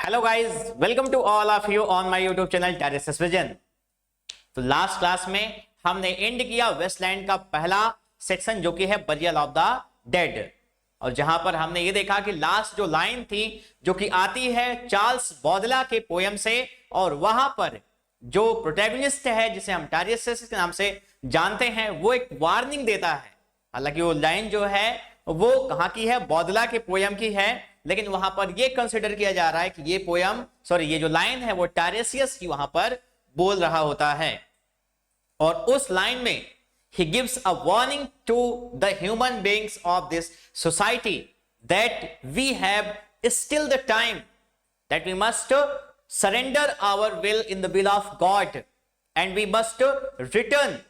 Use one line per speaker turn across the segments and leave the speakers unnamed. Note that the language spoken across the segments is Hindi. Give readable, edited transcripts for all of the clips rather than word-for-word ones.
Hello guys, welcome to all of you on my YouTube channel Terrace Vision. तो लास्ट क्लास में हमने एंड किया वेस्टलैंड का पहला सेक्शन जो कि है बरियल ऑफ द डेड, और जहां पर हमने ये देखा कि लास्ट जो लाइन थी जो कि आती है चार्ल्स बौदला के पोयम से, और वहां पर जो प्रोटैगनिस्ट है जिसे हम टायरेसिस के नाम से जानते हैं वो एक वार्निंग देता है। हालांकि वो लाइन जो है वो कहां की है, बौदला के पोयम की है, लेकिन वहां पर ये कंसिडर किया जा रहा है कि ये पोयम ये जो लाइन है वो टायरेसियस की वहां पर बोल रहा होता है। और उस लाइन में he gives a warning to the human beings of this society that we have still the time that we must surrender our will in the will of God, and we must return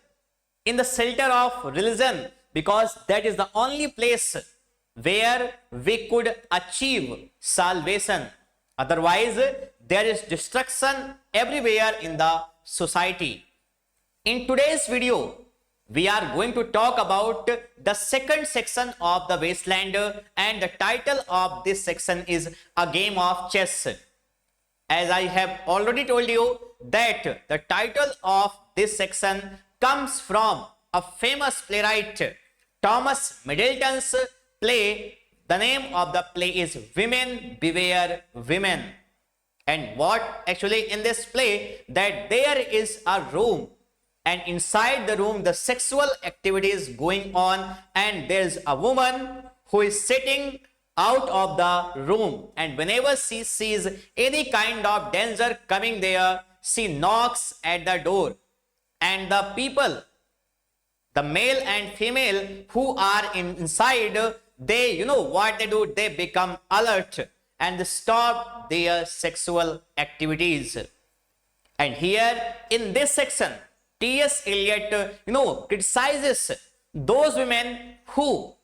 in the shelter of religion, because that is the only place where we could achieve salvation. Otherwise there is destruction everywhere in the society. In today's video we are going to talk about the second section of the wasteland, and the title of this section is a game of chess. As I have already told you that the title of this section comes from a famous playwright, Thomas Middleton's play. The name of the play is Women Beware Women. And what actually in this play, that there is a room, and inside the room the sexual activity is going on, and there is a woman who is sitting out of the room, and whenever she sees any kind of danger coming there, she knocks at the door, and the people, the male and female who are inside, they what they do, they become alert and they stop their sexual activities. And here in this section T.S. Eliot criticizes those women who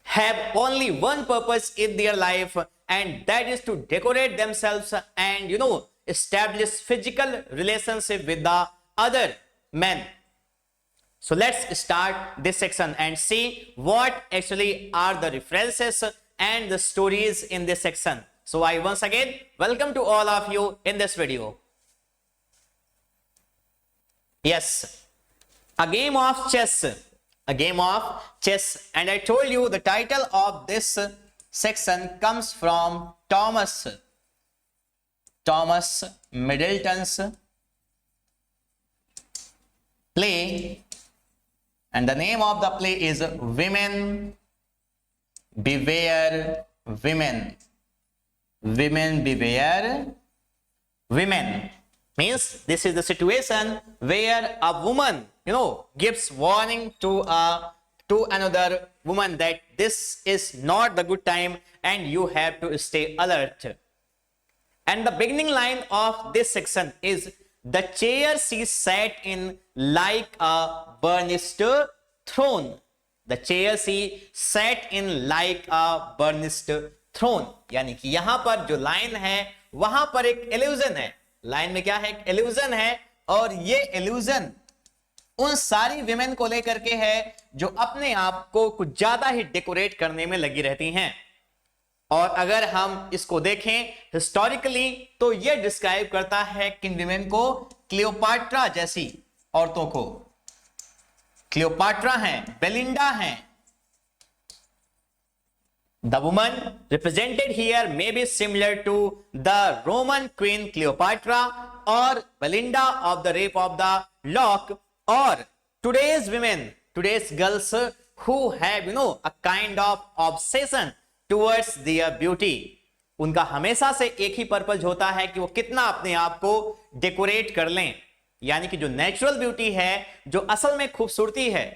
have only one purpose in their life, and that is to decorate themselves and establish physical relationship with the other men. So let's start this section and see what actually are the references and the stories in this section. So I once again welcome to all of you in this video. Yes, a game of chess, a game of chess, and I told you the title of this section comes from Thomas Middleton's play, and the name of the play is Women Beware Women. Women Beware Women means this is the situation where a woman gives warning to another woman that this is not the good time and you have to stay alert. And the beginning line of this section is, the chair she sat in like a burnished throne. The chair she sat in like a burnished throne. यानी कि यहां पर जो लाइन है वहां पर एक एल्यूजन है। लाइन में क्या है? एक एल्यूजन है, और ये एल्यूजन उन सारी विमेन को लेकर के है जो अपने आप को कुछ ज्यादा ही डेकोरेट करने में लगी रहती हैं। और अगर हम इसको देखें हिस्टोरिकली तो ये डिस्क्राइब करता है किन विमेन को? क्लियोपाट्रा जैसी औरतों को। क्लियोपाट्रा हैं, बेलिंडा हैं। The woman represented here may be similar to the Roman queen Cleopatra or Belinda of the Rape of the Lock, or today's women, today's girls who have a kind of obsession towards their beauty. उनका हमेशा से एक ही पर्पज होता है कि वो कितना अपने आप को डेकोरेट कर लें, यानी कि जो नेचुरल ब्यूटी है, जो असल में खूबसूरती है।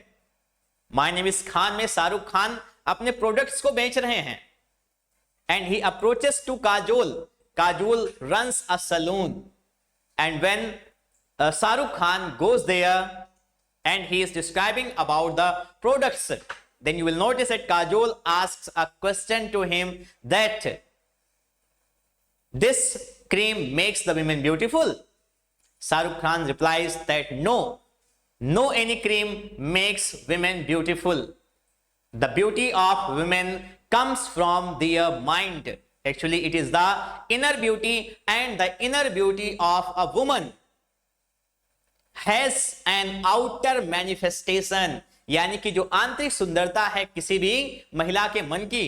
माय नेम इज खान में शाहरुख खान अपने प्रोडक्ट्स को बेच रहे हैं, and he approaches to Kajol. Kajol runs a salon, and when Shahrukh Khan goes there and he is describing about the products, then you will notice that Kajol asks a question to him that this cream makes the women beautiful. Shahrukh Khan replies that no any cream makes women beautiful. The beauty of women comes from their mind. Actually, it is the inner beauty, and the inner beauty of a woman has an outer manifestation. यानी कि जो आंतरिक सुंदरता है किसी भी महिला के मन की,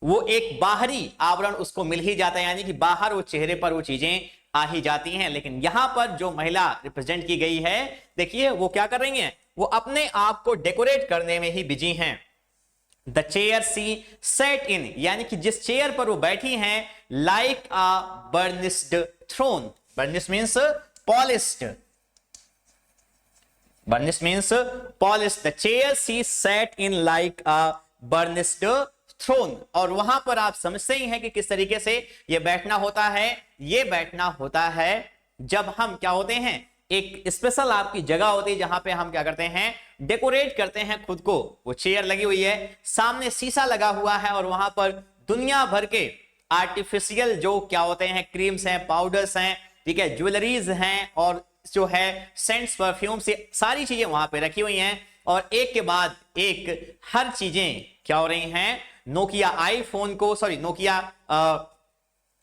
वो एक बाहरी आवरण उसको मिल ही जाता है, यानी कि बाहर वो चेहरे पर वो चीजें आ ही जाती हैं। लेकिन यहां पर जो महिला रिप्रेजेंट की गई है, देखिए वो क्या कर रही हैं, वो अपने आप को डेकोरेट करने में ही बिजी हैं। The chair she sat in, यानी कि जिस चेयर पर वो बैठी हैं, like a burnished throne. Burnish means polished, burnish means polished. The chair she sat in like a burnished throne. और वहां पर आप समझते ही हैं कि किस तरीके से ये बैठना होता है। ये बैठना होता है जब हम क्या होते हैं, एक स्पेशल आपकी जगह होती है जहां पे हम क्या करते हैं, डेकोरेट करते हैं खुद को। वो चेयर लगी हुई है, सामने शीशा लगा हुआ है, और वहां पर दुनिया भर के आर्टिफिशियल जो क्या होते हैं, क्रीम्स हैं, पाउडर्स हैं, ठीक है, ज्वेलरीज हैं, और जो है सेंट्स, परफ्यूम से सारी चीजें वहां पे रखी हुई हैं। और एक के बाद एक हर चीजें क्या हो रही हैं, नोकिया आईफोन को, सॉरी नोकिया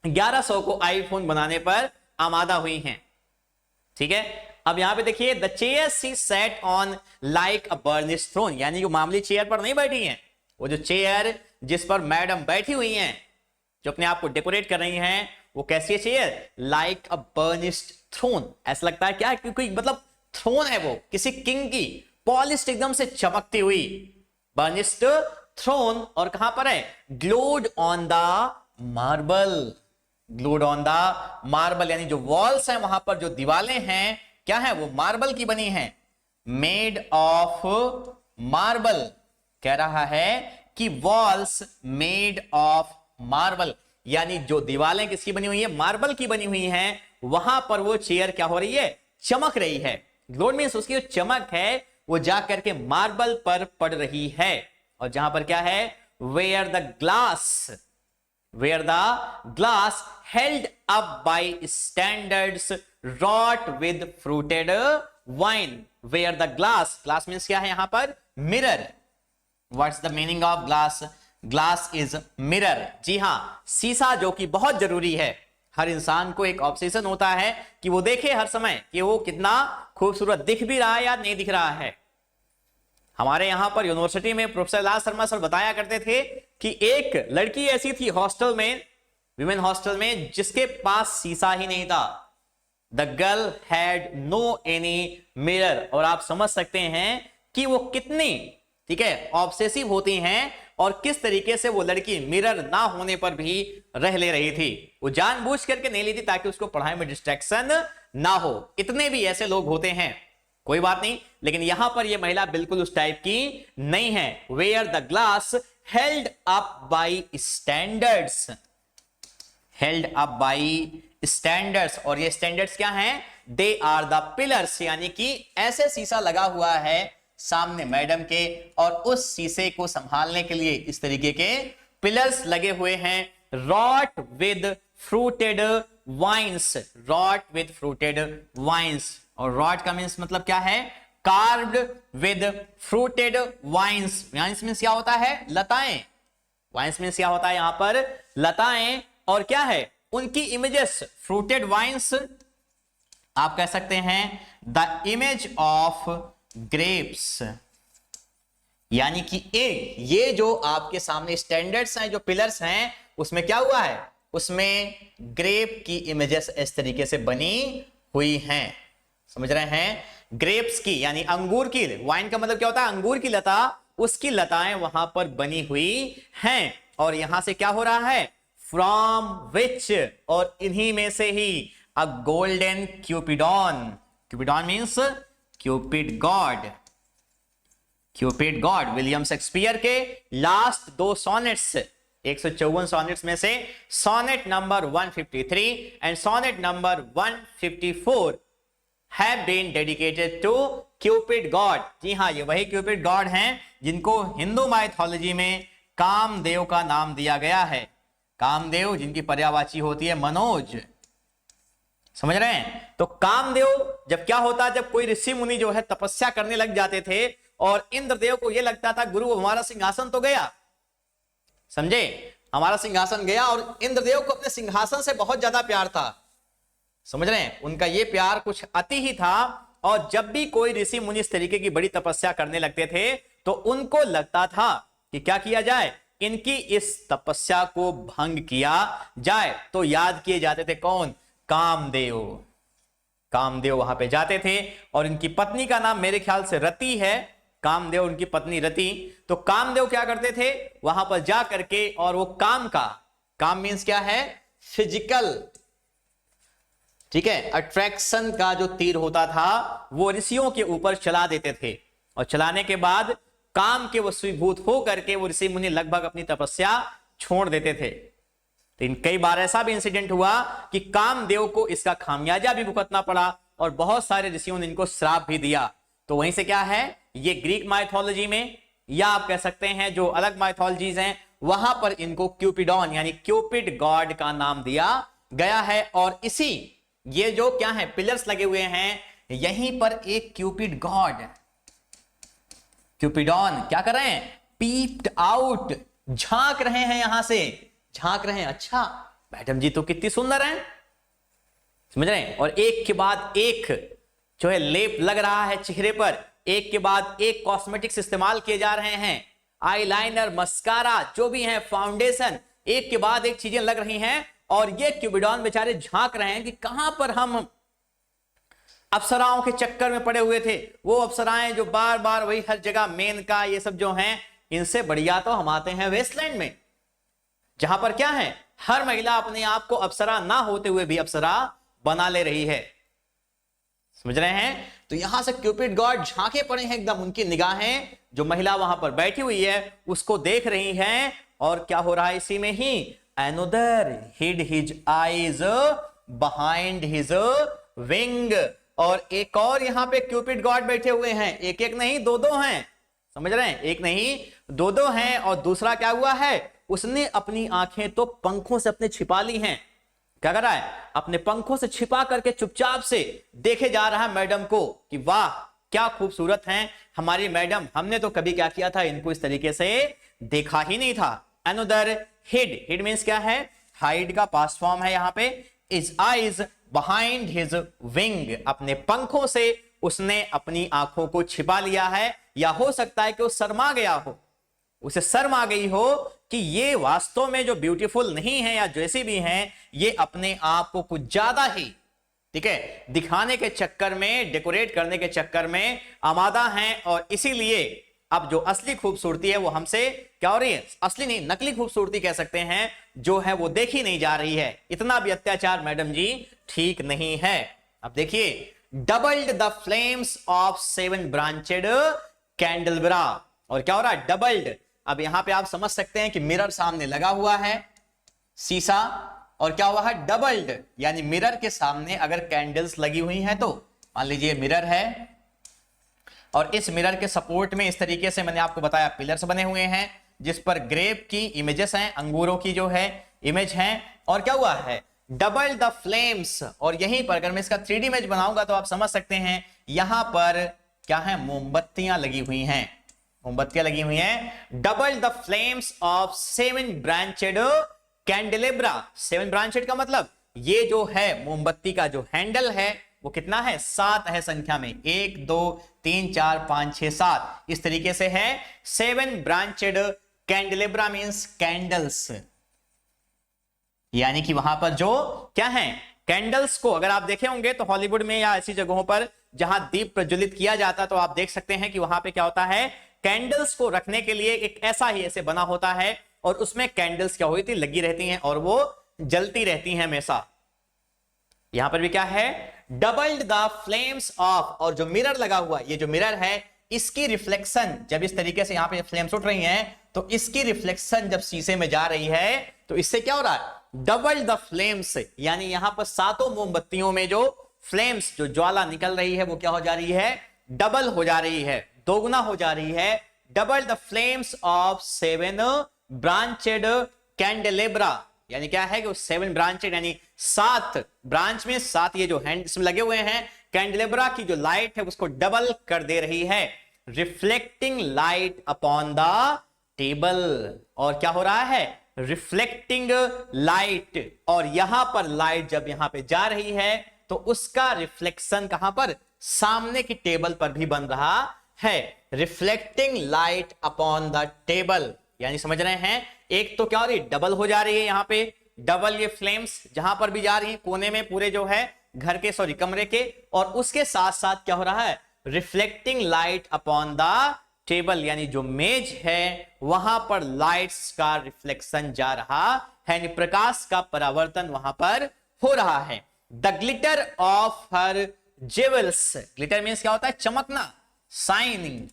1100 को आईफोन बनाने पर आमादा हुई हैं। ठीक है, अब यहां पे देखिए, the chair she sat on like a burnish throne, यानी कि मामूली चेयर पर नहीं बैठी हैं, वो जो चेयर जिस पर मैडम बैठी हुई हैं, जो अपने आप को डेकोरेट कर रही हैं, वो कैसी है chair, like a burnished throne. ऐसा लगता है क्या, क्योंकि मतलब थ्रोन है वो किसी किंग की, पॉलिश्ड एकदम से चमकती हुई, बर्निश्ड थ्रोन। और कहां पर है, glowed on the marble, glued on the marble, यानी जो वॉल्स हैं वहां पर जो दीवारें हैं क्या है, वो मार्बल की बनी हैं, मेड ऑफ मार्बल। कह रहा है कि वॉल्स मेड ऑफ मार्बल, यानी जो दीवारें किसकी बनी हुई है, मार्बल की बनी हुई हैं। वहां पर वो चेयर क्या हो रही है, चमक रही है। ग्लोड मीन्स उसकी जो चमक है वो जाकर के मार्बल पर पड़ रही है। और जहां पर क्या है, where the glass, where the glass held up by standards wrought with fruited wine, where the glass means क्या है यहां पर, mirror. What's the meaning of glass? Glass is mirror. जी हां, शीशा जो कि बहुत जरूरी है। हर इंसान को एक ऑब्सेशन होता है कि वो देखे हर समय कि वो कितना खूबसूरत दिख भी रहा है या नहीं दिख रहा है। हमारे यहां पर यूनिवर्सिटी में प्रोफेसर लाल शर्मा सर बताया करते थे कि एक लड़की ऐसी थी हॉस्टल में, विमेन हॉस्टल में, जिसके पास शीशा ही नहीं था। The girl had no any mirror. और आप समझ सकते हैं कि वो कितनी, ठीक है, ऑब्सेसिव होती हैं, और किस तरीके से वो लड़की मिरर ना होने पर भी रह ले रही थी। वो जानबूझ करके नहीं ली थी ताकि उसको पढ़ाई में डिस्ट्रैक्शन ना हो। इतने भी ऐसे लोग होते हैं, कोई बात नहीं, लेकिन यहां पर ये महिला बिल्कुल उस टाइप की नहीं है। Where the glass held up by standards, held up by standards. और ये स्टैंडर्ड्स क्या हैं, दे आर द पिलर्स, यानी कि ऐसे शीशा लगा हुआ है सामने मैडम के, और उस शीशे को संभालने के लिए इस तरीके के पिलर्स लगे हुए हैं। Wrought with fruited vines, wrought with fruited vines. और रॉट का मीन्स मतलब क्या है, carved with fruited vines. Vines means क्या होता है, लताएं। वाइन्स मीन्स क्या होता है यहां पर, लताएं। और क्या है, उनकी इमेजेस, फ्रूटेड वाइन्स आप कह सकते हैं द इमेज ऑफ ग्रेप्स, यानी कि ये जो आपके सामने स्टैंडर्ड्स हैं, जो पिलर्स हैं, उसमें क्या हुआ है, उसमें ग्रेप की इमेजेस इस तरीके से बनी हुई हैं। समझ रहे हैं, ग्रेप्स की यानी अंगूर की, वाइन का मतलब क्या होता है, अंगूर की लता, उसकी लताएं वहां पर बनी हुई हैं। और यहां से क्या हो रहा है, फ्रॉम विच, और इन्हीं में से ही a golden Cupidon, Cupidon means Cupid god, Cupid god. William Shakespeare के लास्ट 2 सॉनेट्स, 154 सॉनेट्स में से sonnet number 153 and sonnet number 154 have been dedicated to Cupid God। जी हाँ, ये वही क्यूपिड गॉड हैं जिनको हिंदू माइथोलॉजी में कामदेव का नाम दिया गया है। कामदेव जिनकी पर्यायवाची होती है मनोज। समझ रहे हैं, तो कामदेव जब क्या होता है, जब कोई ऋषि मुनि जो है तपस्या करने लग जाते थे, और इंद्रदेव को यह लगता था गुरु हमारा सिंहासन तो गया, समझे, हमारा सिंहासन गया, और इंद्रदेव को अपने सिंहासन से बहुत ज्यादा प्यार था। समझ रहे हैं, उनका ये प्यार कुछ अति ही था। और जब भी कोई ऋषि मुनि इस तरीके की बड़ी तपस्या करने लगते थे तो उनको लगता था कि क्या किया जाए, इनकी इस तपस्या को भंग किया जाए। तो याद किए जाते थे कौन, कामदेव। कामदेव वहां पे जाते थे, और इनकी पत्नी का नाम मेरे ख्याल से रति है, कामदेव उनकी पत्नी रति। तो कामदेव क्या करते थे, वहां पर जा करके, और वो काम मीन्स क्या है, फिजिकल, ठीक है, अट्रैक्शन का जो तीर होता था वो ऋषियों के ऊपर चला देते थे, और चलाने के बाद काम के वशीभूत हो करके वो ऋषि मुनि लगभग अपनी तपस्या छोड़ देते थे। तो कई बार ऐसा भी इंसिडेंट हुआ कि कामदेव को इसका खामियाजा भी भुगतना पड़ा, और बहुत सारे ऋषियों ने इनको श्राप भी दिया। तो वहीं से क्या है, ये ग्रीक माइथोलॉजी में, या आप कह सकते हैं जो अलग माइथोलॉजीज हैं वहां पर इनको क्यूपिडॉन यानी क्यूपिड गॉड का नाम दिया गया है। और इसी ये जो क्या है पिलर्स लगे हुए हैं, यहीं पर एक क्यूपिड गॉड, क्यूपिडॉन क्या कर रहे हैं, पीप्ड आउट, झांक रहे हैं, यहां से झांक रहे हैं। अच्छा मैडम जी तो कितनी सुंदर हैं, समझ रहे हैं। और एक के बाद एक जो है लेप लग रहा है चेहरे पर, एक के बाद एक कॉस्मेटिक्स इस्तेमाल किए जा रहे हैं, आईलाइनर, मस्कारा, जो भी है, फाउंडेशन, एक के बाद एक चीजें लग रही हैं। और ये क्यूपिडॉन बेचारे झांक रहे हैं कि कहां पर हम अप्सराओं के चक्कर में पड़े हुए थे। वो अप्सराएं जो बार बार वही हर जगह मेनका ये सब जो हैं, इनसे बढ़िया तो हम आते हैं वेस्टलैंड में, जहां पर क्या है, हर महिला अपने आप को अप्सरा ना होते हुए भी अप्सरा बना ले रही है, समझ रहे हैं। तो यहां से क्यूपिड गॉड झांके पड़े हैं एकदम, उनकी निगाहें जो महिला वहां पर बैठी हुई है उसको देख रही हैं। और क्या हो रहा है इसी में ही, another hid his eyes behind his wing, और एक और यहां पे क्यूपिड गॉड बैठे हुए हैं, एक एक नहीं दो दो हैं, समझ रहे हैं, एक नहीं दो दो हैं। और दूसरा क्या हुआ है, उसने अपनी आंखें तो पंखों से अपने छिपा ली हैं। क्या कर रहा है, अपने पंखों से छिपा करके चुपचाप से देखे जा रहा है मैडम को कि वाह क्या खूबसूरत हैं हमारी मैडम, हमने तो कभी क्या किया था, इनको इस तरीके से देखा ही नहीं था। Another hid मीन्स क्या है, हाइड का पास्ट फॉर्म है यहाँ पे, his eyes behind his wing, अपने पंखों से उसने अपनी आंखों को छिपा लिया है। या हो सकता है कि वो शर्मा गया हो, उसे शर्म आ गई हो कि ये वास्तव में जो ब्यूटीफुल नहीं है या जैसे भी हैं, ये अपने आप को कुछ ज्यादा ही, ठीक है, दिखाने के चक्कर में, डेकोरेट करने के चक्कर में आमादा हैं। और इसीलिए अब जो असली खूबसूरती है वो हमसे क्या हो रही है, असली नहीं नकली खूबसूरती कह सकते हैं, जो है वो देखी नहीं जा रही है। इतना भी अत्याचार मैडम जी ठीक नहीं है। अब देखिए, doubled the flames of 7 branched candelabra, और क्या हो रहा है, डबल्ड। अब यहां पे आप समझ सकते हैं कि मिरर सामने लगा हुआ है, शीशा, और क्या हुआ है, डबल्ड, यानी मिरर के सामने अगर कैंडल्स लगी हुई हैं तो मान लीजिए मिरर है, और इस मिरर के सपोर्ट में इस तरीके से मैंने आपको बताया पिलर्स बने हुए हैं, जिस पर ग्रेप की इमेजेस हैं, अंगूरों की जो है इमेज है। और क्या हुआ है, डबल द फ्लेम्स, और यहीं पर अगर मैं इसका 3D इमेज बनाऊंगा तो आप समझ सकते हैं, यहां पर क्या है, मोमबत्तियां लगी हुई हैं, मोमबत्तियां लगी हुई हैं। Double the flames of 7 branched candelabra, 7 branched का मतलब ये जो है मोमबत्ती का जो हैंडल है वो कितना है, 7 है संख्या में, 1 2 3 4 5 6 7 इस तरीके से है। 7 ब्रांचेड कैंडेलेब्रा मींस कैंडल्स, यानी कि वहां पर जो क्या है, कैंडल्स को अगर आप देखे होंगे तो हॉलीवुड में या ऐसी जगहों पर जहां दीप प्रज्वलित किया जाता तो आप देख सकते हैं कि वहां पे क्या होता है, कैंडल्स को रखने के लिए एक ऐसा ही ऐसे बना होता है, और उसमें कैंडल्स क्या होती लगी रहती हैं और वो जलती रहती हैं हमेशा। यहां पर भी क्या है, डबल्ड द फ्लेम्स ऑफ, और जो मिरर लगा हुआ, ये जो मिरर है इसकी रिफ्लेक्शन जब इस तरीके से यहां पे फ्लेम्स उठ रही हैं तो इसकी रिफ्लेक्शन जब शीशे में जा रही है तो इससे क्या हो रहा है, डबल द फ्लेम्स, यानी यहां पर 7 मोमबत्तियों में जो फ्लेम्स, जो ज्वाला निकल रही है वो क्या हो जा रही है, डबल हो जा रही है, दोगुना हो जा रही है। Double the flames of 7 branched candelabra, यानी क्या है कि 7 ब्रांचेड यानी 7 ब्रांच में 7 ये जो हैंड इसमें लगे हुए हैं, कैंडेलेब्रा की जो लाइट है उसको डबल कर दे रही है, reflecting light upon the table. और क्या हो रहा है, रिफ्लेक्टिंग लाइट, और यहां पर लाइट जब यहां पे जा रही है तो उसका रिफ्लेक्शन कहां पर, सामने की टेबल पर भी बन रहा है। Reflecting light upon the table, यानी समझ रहे हैं, एक तो क्या हो रही है, डबल हो जा रही है यहां पे, डबल ये फ्लेम्स जहां पर भी जा रही है कोने में पूरे जो है घर के, सॉरी कमरे के, और उसके साथ साथ क्या हो रहा है, reflecting light upon the table, यानी जो मेज है वहां पर लाइट्स का रिफ्लेक्शन जा रहा है, यानी प्रकाश का परावर्तन वहां पर हो रहा है। The glitter of her jewels, glitter means क्या होता है, चमकना, shining,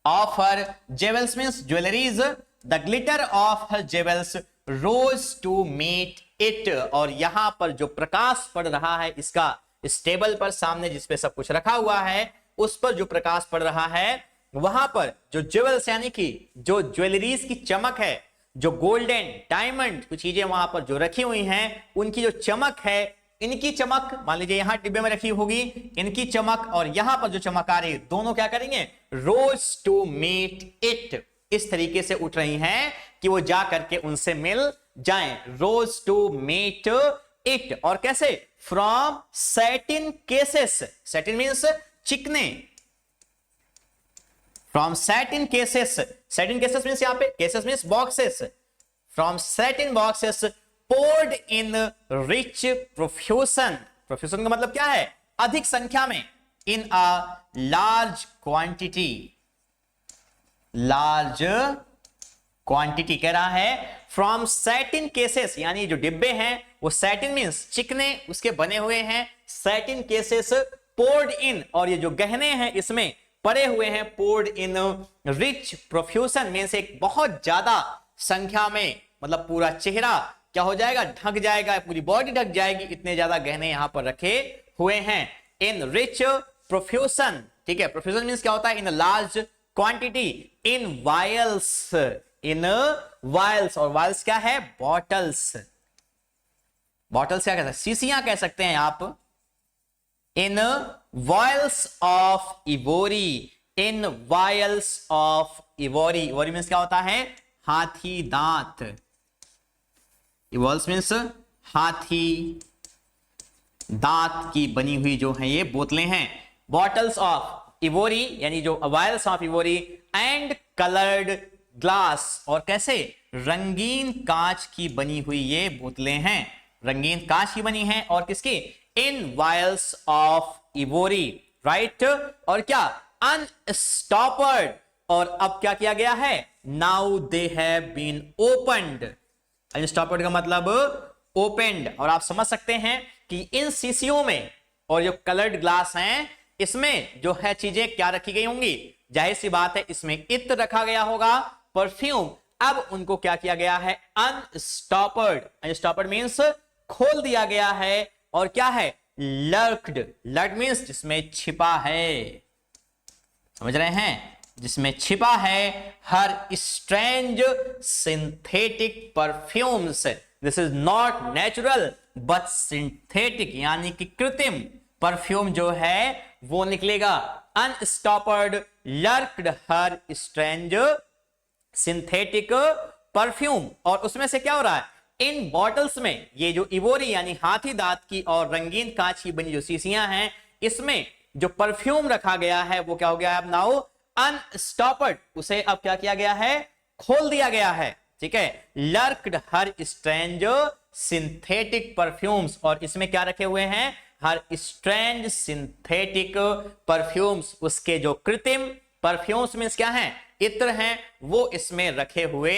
of her jewels means jewelleries, the glitter of her jewels rose to meet it, और यहां पर जो प्रकाश पड़ रहा है इसका, इस टेबल पर सामने जिसपे सब कुछ रखा हुआ है उस पर जो प्रकाश पड़ रहा है, वहां पर जो ज्वेल्स यानी कि जो ज्वेलरीज की चमक है, जो गोल्डन डायमंड कुछ चीजें वहां पर जो रखी हुई हैं उनकी जो चमक है, इनकी चमक मान लीजिए यहां डिब्बे में रखी होगी, इनकी चमक और यहां पर जो चमक आ रही है, दोनों क्या करेंगे, रोज टू मीट इट, इस तरीके से उठ रही हैं कि वो जा करके उनसे मिल जाएं, रोज टू मीट इट। और कैसे, from satin cases, satin means चिकने, from satin cases, satin cases means यहां पे, cases means boxes, from satin boxes poured in rich profusion, profusion का मतलब क्या है, अधिक संख्या में, in a large quantity, large quantity कह रहा है, from satin cases, यानी जो डिब्बे हैं वो satin means चिकने उसके बने हुए हैं, satin cases poured in, और ये जो गहने हैं इसमें पड़े हुए हैं, poured in rich profusion means एक बहुत ज्यादा संख्या में, मतलब पूरा चेहरा क्या हो जाएगा, ढक जाएगा, पूरी बॉडी ढक जाएगी, इतने ज्यादा गहने यहां पर रखे हुए हैं, इन रिच प्रोफ्यूजन, ठीक है, प्रोफ्यूजन मींस क्या होता है, in large quantity, in vials, in vials, और वायल्स क्या है, बॉटल्स, बॉटल्स क्या कहते हैं, शीशियां कह सकते हैं आप, in vials of ivory, in vials of ivory, ivory means क्या होता है, हाथी दांत, इवॉल्स मीन्स हाथी दांत की बनी हुई जो है ये बोतलें हैं, बॉटल्स ऑफ इवोरी यानी जो vials of ivory, and coloured glass, और कैसे, रंगीन कांच की बनी हुई ये बोतलें हैं, रंगीन कांच की बनी हैं, और किसकी, in vials of ivory, right, और क्या, अनस्टॉपर्ड, और अब क्या किया गया है, now they have been opened, unstoppered का मतलब ओपेंड, और आप समझ सकते हैं कि इन शीशियों में और जो कलर्ड ग्लास हैं इसमें जो है चीजें क्या रखी गई होंगी, जाहिर सी बात है इसमें इत्र रखा गया होगा, परफ्यूम, अब उनको क्या किया गया है, अनस्टॉपर्ड, अनस्टॉपर्ड मींस खोल दिया गया है, और क्या है, लर्क्ड, लर्क्ड मींस जिसमें छिपा है, समझ रहे हैं, जिसमें छिपा है, her strange synthetic perfumes, this is not natural but synthetic, यानी कि कृत्रिम परफ्यूम जो है वो निकलेगा, unstoppered lurked her strange synthetic perfume, और उसमें से क्या हो रहा है, इन बॉटल्स में, ये जो इवोरी यानी हाथी दांत की और रंगीन कांच की बनी जो शीशियां हैं, इसमें जो परफ्यूम रखा गया है वो क्या हो गया है, अब नाउ अनस्टॉपर्ड, उसे अब क्या किया गया है, खोल दिया गया है, ठीक है, लर्क्ड हर स्ट्रेंज सिंथेटिक परफ्यूम्स, और इसमें क्या रखे हुए हैं, हर स्ट्रेंज सिंथेटिक परफ्यूम्स, उसके जो कृत्रिम परफ्यूम्स मींस क्या हैं, इत्र हैं, वो इसमें रखे हुए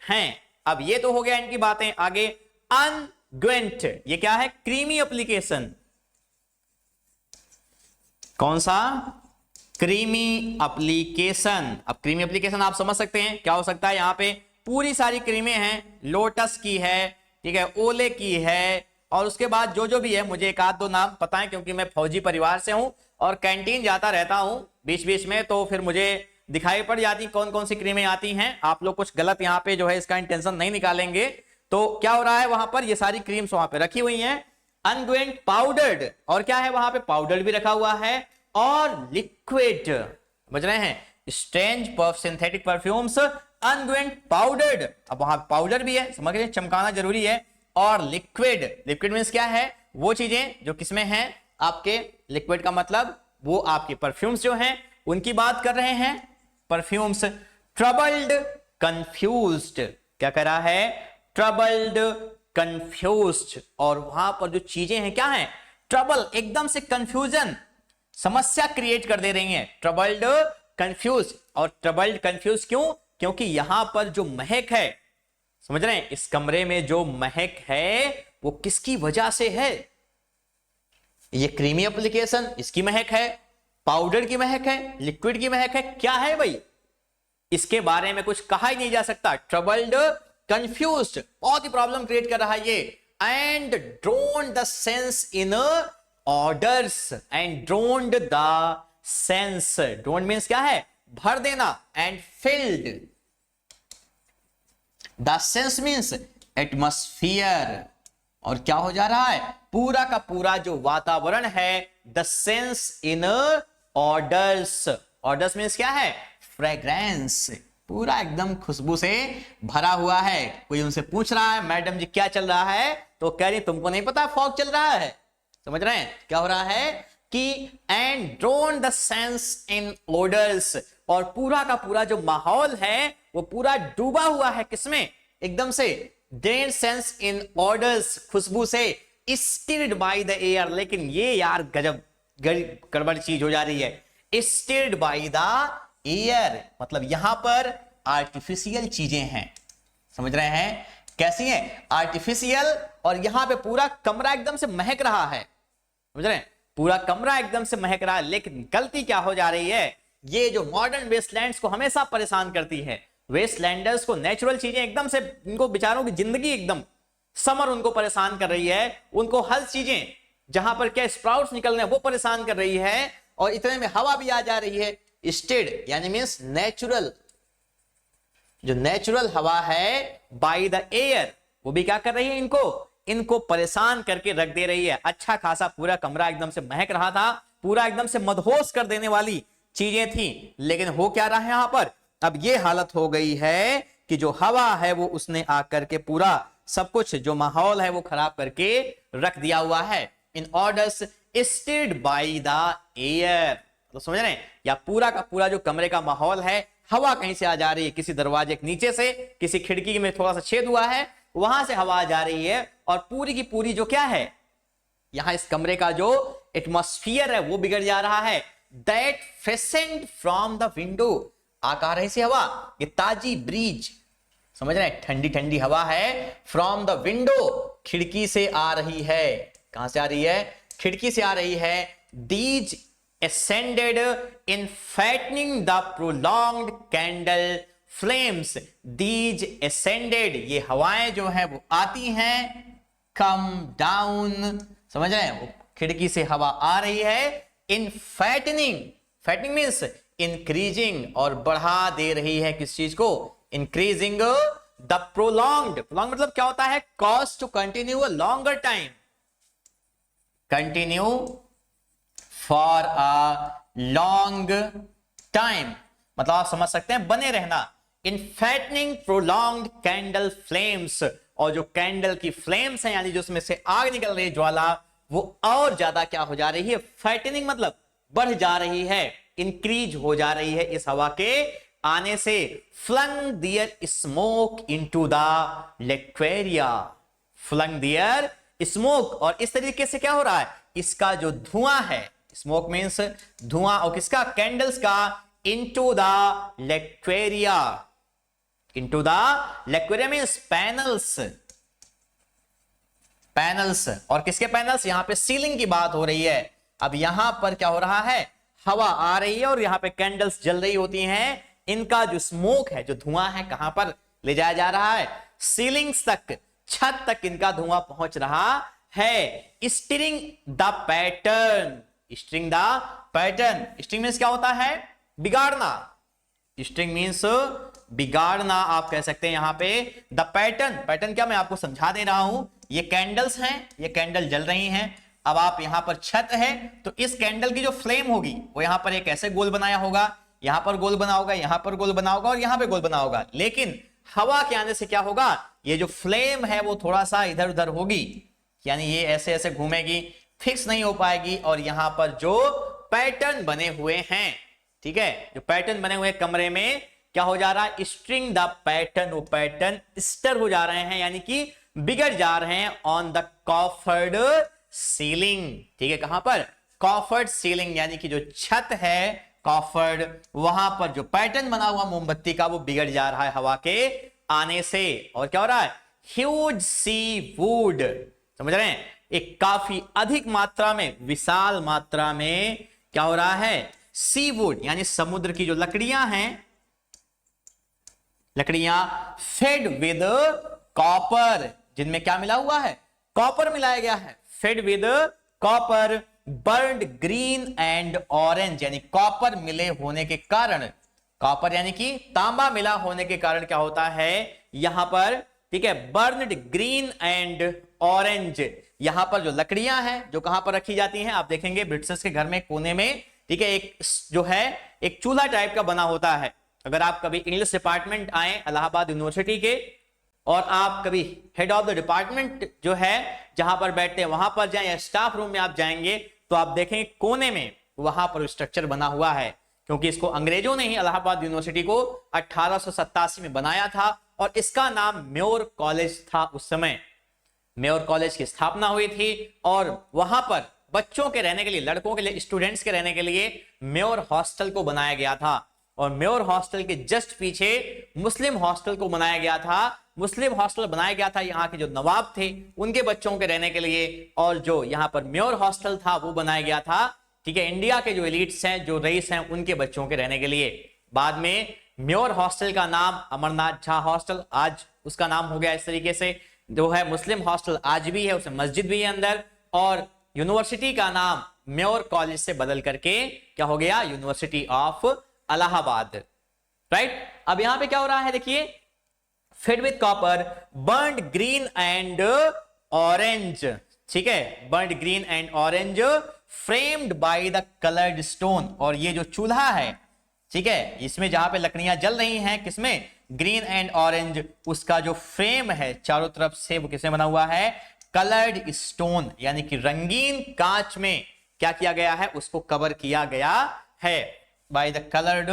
हैं। अब ये तो हो गया इनकी बातें, आगे अनग्वेंट, ये क्या है, क्रीमी एप्लीकेशन, कौन सा, क्रीमी एप्लीकेशन। अब क्रीमी एप्लीकेशन आप समझ सकते हैं क्या हो सकता है, यहां पे पूरी सारी क्रीमें हैं, लोटस की है, ठीक है, ओले की है, और उसके बाद जो जो भी है, मुझे एक आध दो नाम पता है क्योंकि मैं फौजी परिवार से हूं और कैंटीन जाता रहता हूं बीच बीच में, तो फिर मुझे दिखाई पड़ जाती कौन कौन सी क्रीमें आती हैं। आप लोग कुछ गलत यहाँ पे जो है इसका इंटेंशन नहीं निकालेंगे। तो क्या हो रहा है, वहां पर ये सारी क्रीम्स वहां पे रखी हुई हैं, अनग्वेंट पाउडर्ड, और क्या है वहां पे, पाउडर भी रखा हुआ है, और लिक्विड, समझ रहे हैं, स्ट्रेंज सिंथेटिक परफ्यूम्स, अनगुएंट, पाउडर्ड, अब वहां पाउडर भी है, समझ रहे, चमकाना जरूरी है, और लिक्विड, लिक्विड मींस क्या है, वो चीजें जो किसमें हैं आपके, लिक्विड का मतलब वो आपके परफ्यूम्स जो हैं उनकी बात कर रहे हैं, परफ्यूम्स। ट्रबल्ड, कंफ्यूज्ड, क्या कह रहा है, ट्रबल्ड, कंफ्यूज्ड, और वहां पर जो चीजें हैं क्या है, ट्रबल, एकदम से कंफ्यूजन, समस्या क्रिएट कर दे रही हैं, ट्रबल्ड कंफ्यूज। और ट्रबल्ड कंफ्यूज क्यों, क्योंकि यहां पर जो महक है, समझ रहे हैं, इस कमरे में जो महक है वो किसकी वजह से है, ये क्रीमी एप्लीकेशन, इसकी महक है, पाउडर की महक है, लिक्विड की महक है, क्या है भाई, इसके बारे में कुछ कहा ही नहीं जा सकता। ट्रबल्ड, कंफ्यूज्ड, बहुत ही प्रॉब्लम क्रिएट कर रहा है ये। And drowned the sense in odours, and drowned the sense, drowned means क्या है, भर देना, and filled the sense means atmosphere, और क्या हो जा रहा है, पूरा का पूरा जो वातावरण है, the sense in orders, orders means क्या है, फ्रेग्रेंस, पूरा एकदम खुशबू से भरा हुआ है। कोई उनसे पूछ रहा है मैडम जी क्या चल रहा है, तो कह रही तुमको नहीं पता फॉग चल रहा है, समझ रहे हैं क्या हो रहा है कि and drone the sense in orders, और पूरा का पूरा जो माहौल है वो पूरा डूबा हुआ है किसमें, एकदम से ड्रेन सेंस इन ऑर्डर्स, खुशबू से, स्टिर्ड बाय द एयर, लेकिन ये यार गजब गड़बड़ चीज हो जा रही है, स्टिर्ड बाय द एयर, मतलब यहां पर आर्टिफिशियल चीजें हैं, समझ रहे हैं कैसी हैं, आर्टिफिशियल, और यहां पे पूरा कमरा एकदम से महक रहा है, समझ रहे हैं, पूरा कमरा एकदम से महक रहा है। लेकिन गलती क्या हो जा रही है, ये जो मॉडर्न वेस्टलैंड्स को हमेशा परेशान करती है, वेस्टलैंडर्स को नेचुरल चीजें एकदम से, इनको बेचारों की जिंदगी एकदम समर उनको परेशान कर रही है, उनको हर चीजें जहां पर क्या स्प्राउट्स निकलने वो परेशान कर रही है, और इतने में हवा भी आ जा रही है, स्टेड यानी मींस नेचुरल, जो नेचुरल हवा है बाय द एयर, वो भी क्या कर रही है, इनको परेशान करके रख दे रही है। अच्छा खासा पूरा कमरा एकदम से महक रहा था, पूरा एकदम से मदहोश कर देने वाली चीजें थी, लेकिन हो क्या रहा है यहां पर, अब ये हालत हो गई है कि जो हवा है वो उसने आकर के पूरा सब कुछ जो माहौल है वो खराब करके रख दिया हुआ है। In odours stirred by the air, तो समझ रहे हैं, या पूरा का पूरा जो कमरे का माहौल है, हवा कहीं से आ जा रही है, किसी दरवाजे के नीचे से, किसी खिड़की में थोड़ा सा छेद हुआ है, वहां से हवा आ जा रही है, और पूरी की पूरी जो क्या है यहां इस कमरे का जो एटमॉस्फियर है वो बिगड़ जा रहा है। दैट फेसेंट फ्रॉम द विंडो, आ कहा रही सी हवा, ये ताजी ब्रीज, समझ रहे हैं, ठंडी ठंडी हवा है, फ्रॉम द विंडो, खिड़की से आ रही है, कहां से आ रही है, खिड़की से आ रही है। These ascended in fattening the prolonged candle flames, these ascended, ये हवाएं जो है वो आती हैं, come down, समझ रहे हैं, वो खिड़की से हवा आ रही है, in fattening, fattening means increasing, और बढ़ा दे रही है किस चीज को, increasing the prolonged, prolonged मतलब क्या होता है, cause to continue a longer time, continue for a long time, मतलब आप समझ सकते हैं बने रहना। इन fattening prolonged candle flames, और जो कैंडल की फ्लेम्स हैं यानी जो उसमें से आग निकल रही है, ज्वाला, वो और ज्यादा क्या हो जा रही है, फैटनिंग मतलब बढ़ जा रही है, इंक्रीज हो जा रही है इस हवा के आने से। Flung their smoke into the laquearia, flung their smoke, और इस तरीके से क्या हो रहा है, इसका जो धुआं है, स्मोक मीन्स धुआं, और किसका, कैंडल्स का, into the laquearia, into the laquearia means panels, panels, और किसके पैनल्स, यहां पे सीलिंग की बात हो रही है। अब यहां पर क्या हो रहा है, हवा आ रही है और यहां पे कैंडल्स जल रही होती हैं, इनका जो स्मोक है, जो धुआं है, कहां पर ले जाया जा रहा है, सीलिंग्स तक, छत तक इनका धुआं पहुंच रहा है। Steering the pattern, steering the pattern, steering means क्या होता है, बिगाड़ना, स्टीरिंग मींस बिगाड़ना आप कह सकते हैं यहां पे। द पैटर्न, पैटर्न क्या मैं आपको समझा दे रहा हूं, ये कैंडल्स हैं, ये कैंडल जल रही हैं, अब आप यहां पर छत है तो इस कैंडल की जो फ्लेम होगी वो यहां पर एक ऐसे गोल बनाया होगा, यहां पर गोल बना होगा, यहां पर गोल बना होगा और यहां पे गोल बना होगा। लेकिन हवा के आने से क्या होगा, ये जो फ्लेम है वो थोड़ा सा इधर उधर होगी, यानी ये ऐसे ऐसे घूमेगी, फिक्स नहीं हो पाएगी। और यहां पर जो पैटर्न बने हुए हैं, ठीक है, जो पैटर्न बने हुए कमरे में क्या हो जा रहा है, स्ट्रिंग द पैटर्न, वो पैटर्न स्टर हो जा रहे हैं, यानी कि बिगड़ जा रहे हैं ऑन द कॉफर्ड सीलिंग। ठीक है, कहां पर, कॉफर्ड सीलिंग, यानी कि जो छत है कॉफर्ड, वहां पर जो पैटर्न बना हुआ मोमबत्ती का वो बिगड़ जा रहा है हवा के आने से। और क्या हो रहा है, ह्यूज सी वुड, समझ रहे हैं, एक काफी अधिक मात्रा में, विशाल मात्रा में क्या हो रहा है, सी वुड यानी समुद्र की जो लकड़ियां हैं, लकड़ियां फेड विद कॉपर, जिनमें क्या मिला हुआ है, कॉपर मिलाया गया है, fade with copper, burned green and orange, यानी कॉपर मिले होने के कारण, कॉपर यानी कि तांबा मिला होने के कारण क्या होता है यहां पर, ठीक है, बर्न्ड ग्रीन एंड ऑरेंज। यहां पर जो लकड़ियां हैं जो कहां पर रखी जाती हैं, आप देखेंगे ब्रिटिशर्स के घर में कोने में, ठीक है, एक जो है एक चूल्हा टाइप का बना होता है। अगर आप कभी इंग्लिश डिपार्टमेंट आए इलाहाबाद यूनिवर्सिटी के, और आप कभी हेड ऑफ द डिपार्टमेंट जो है जहां पर बैठते हैं वहां पर जाएं, या स्टाफ रूम में आप जाएंगे, तो आप देखेंगे कोने में वहां पर स्ट्रक्चर बना हुआ है, क्योंकि इसको अंग्रेजों ने ही इलाहाबाद यूनिवर्सिटी को 1887 में बनाया था, और इसका नाम म्योर कॉलेज था। उस समय म्योर कॉलेज की स्थापना हुई थी, और वहां पर बच्चों के रहने के लिए, लड़कों के लिए, स्टूडेंट्स के रहने के लिए म्योर हॉस्टल को बनाया गया था। और म्योर हॉस्टल के जस्ट पीछे मुस्लिम हॉस्टल को बनाया गया था। मुस्लिम हॉस्टल बनाया गया था यहाँ के जो नवाब थे उनके बच्चों के रहने के लिए, और जो यहाँ पर म्योर हॉस्टल था वो बनाया गया था, ठीक है, इंडिया के जो एलिट्स हैं, जो रईस हैं, उनके बच्चों के रहने के लिए। बाद में म्योर हॉस्टल का नाम अमरनाथ झा हॉस्टल, आज उसका नाम हो गया इस तरीके से, जो है मुस्लिम हॉस्टल आज भी है, उसमें मस्जिद भी है अंदर, और यूनिवर्सिटी का नाम म्योर कॉलेज से बदल करके क्या हो गया, यूनिवर्सिटी ऑफ इलाहाबाद। राइट, अब यहां पे क्या हो रहा है, देखिए, fade with copper, burned green and orange, ठीक है, burned green and orange, framed bye the coloured stone. और ये जो चूल्हा है, ठीक है, इसमें जहां पे लकड़ियां जल रही हैं, किसमें, ग्रीन एंड ऑरेंज, उसका जो फ्रेम है चारों तरफ से वो किसमें बना हुआ है, कलर्ड स्टोन, यानी कि रंगीन कांच में क्या किया गया है, उसको कवर किया गया है, by the coloured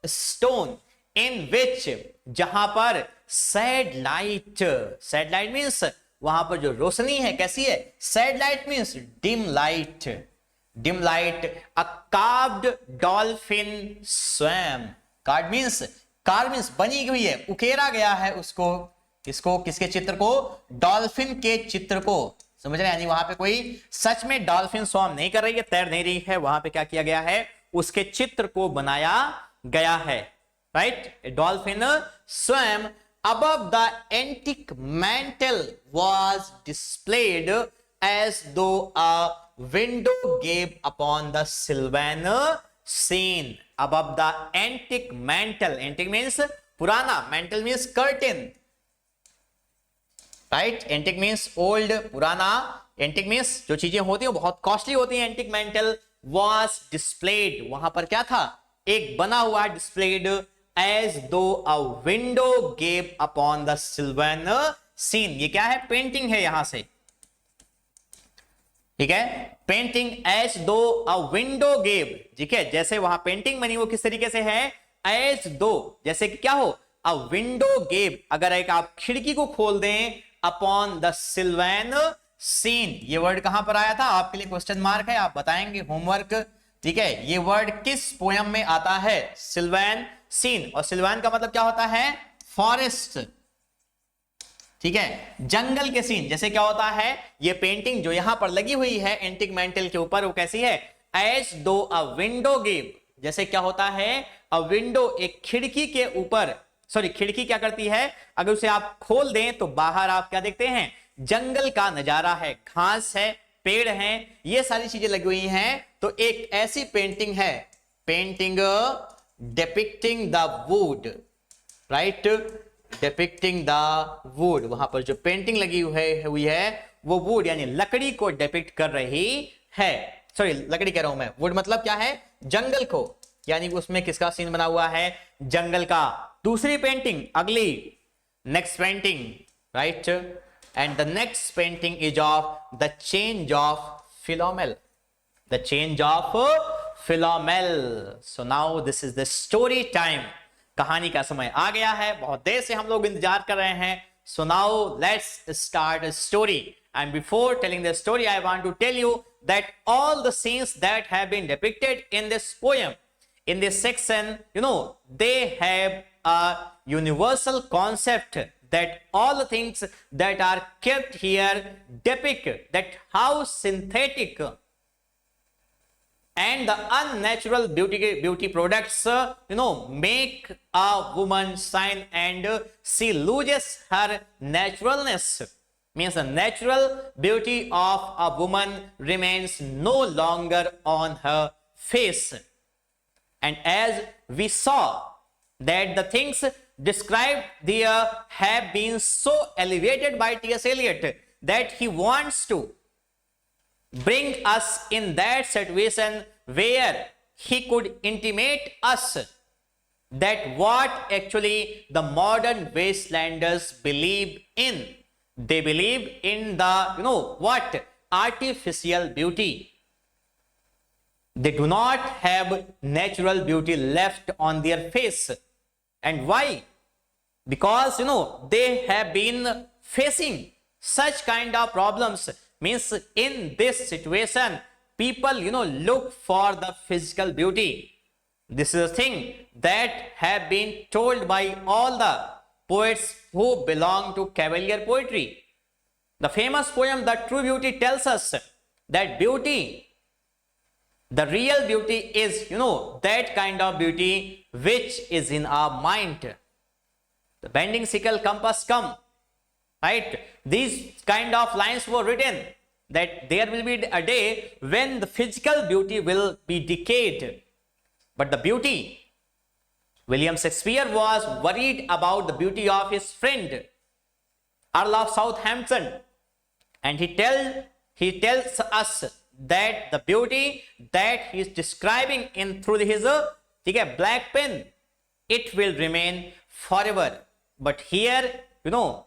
stone, in which, जहां पर sad light, sad light means वहां पर जो रोशनी है कैसी है, sad light means dim light, dim light, a carved dolphin swam, carved means, carved means बनी हुई है, उकेरा गया है उसको, किसको, किसके चित्र को, डॉल्फिन के चित्र को, समझ रहे हैं, यानी वहां पे कोई सच में डॉल्फिन स्वैम नहीं कर रही है, तैर नहीं रही है, वहां पे क्या किया गया है, उसके चित्र को बनाया गया है। Right, dolphin swum above the antique mantle was displayed as though a window gave upon the sylvan scene. Above the antique mantle, antique means पुराना, mantle means curtain, right? Antique means old, पुराना, antique means जो चीजें होती हैं वो बहुत कॉस्टली होती हैं। antique mantle was displayed, वहां पर क्या था, एक बना हुआ displayed as though a window gave upon the sylvan scene। ये क्या है, पेंटिंग है यहां से, ठीक है, painting as though a window gave, ठीक है, जैसे वहां पेंटिंग बनी वो किस तरीके से है, as though, जैसे कि क्या हो, a window gave, अगर एक आप खिड़की को खोल दें, upon the sylvan scene, ये वर्ड कहां पर आया था, आपके लिए क्वेश्चन मार्क है, आप बताएंगे होमवर्क, ठीक है, ये वर्ड किस पोयम में आता है, सिल्वैन सीन, और सिल्वैन का मतलब क्या होता है, फॉरेस्ट, ठीक है, जंगल के सीन। जैसे क्या होता है, ये पेंटिंग जो यहां पर लगी हुई है एंटिक मेंटल के ऊपर, वो कैसी है, एज दो अ विंडो गिव, जैसे क्या होता है, अ विंडो, एक खिड़की के ऊपर, सॉरी, खिड़की क्या करती है, अगर उसे आप खोल दें तो बाहर आप क्या देखते हैं, जंगल का नजारा है, घास है, पेड़ हैं, ये सारी चीजें लगी हुई हैं। तो एक ऐसी पेंटिंग है, painting depicting the wood, right, depicting the wood, वहां पर जो पेंटिंग लगी हुई है वो वुड यानी लकड़ी को डिपिक्ट कर रही है, सॉरी लकड़ी कह रहा हूं मैं, वुड मतलब क्या है, जंगल को, यानी कि उसमें किसका सीन बना हुआ है, जंगल का। दूसरी पेंटिंग, अगली next painting, right, and the next painting is of the change of Philomel, the change of Philomel. So now this is the story time, कहानी का समय आ गया है, बहुत देर से हम लोग इंतजार कर रहे हैं। So now let's start story, and before telling the story I want to tell you that all the scenes that have been depicted in this poem, in this section, they have a universal concept, that all the things that are kept here depict that how synthetic and the unnatural beauty products make a woman shine, and she loses her naturalness. Means the natural beauty of a woman remains no longer on her face. And as we saw that the things described there have been so elevated by T.S. Eliot that he wants to bring us in that situation where he could intimate us that what actually the modern wastelanders believe in. They believe in the, what? Artificial beauty. They do not have natural beauty left on their face. And why? Because, they have been facing such kind of problems. Means in this situation, people, look for the physical beauty. This is a thing that have been told by all the poets who belong to Cavalier poetry. The famous poem The True Beauty tells us that beauty, the real beauty is, that kind of beauty which is in our mind. The bending sickle compass come, right? These kind of lines were written that there will be a day when the physical beauty will be decayed, but the beauty, William Shakespeare was worried about the beauty of his friend Earl of Southampton, and he tells us that the beauty that he is describing through his black pen, it will remain forever. But here,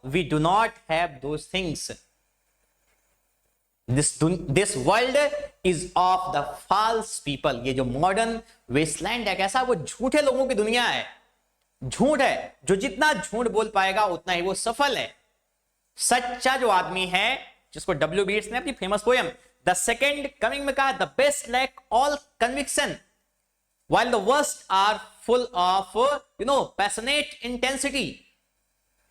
we do not have those things. This world is of the false people. ये जो मॉडर्न वेस्टलैंड है, कैसा, वो झूठे लोगों की दुनिया है। झूठ है, जो जितना झूठ बोल पाएगा उतना ही वो सफल है। सच्चा जो आदमी है, जिसको W.B. Yeats ने अपनी famous poem the second coming में कहा, the best lack all conviction while the worst are full of passionate intensity.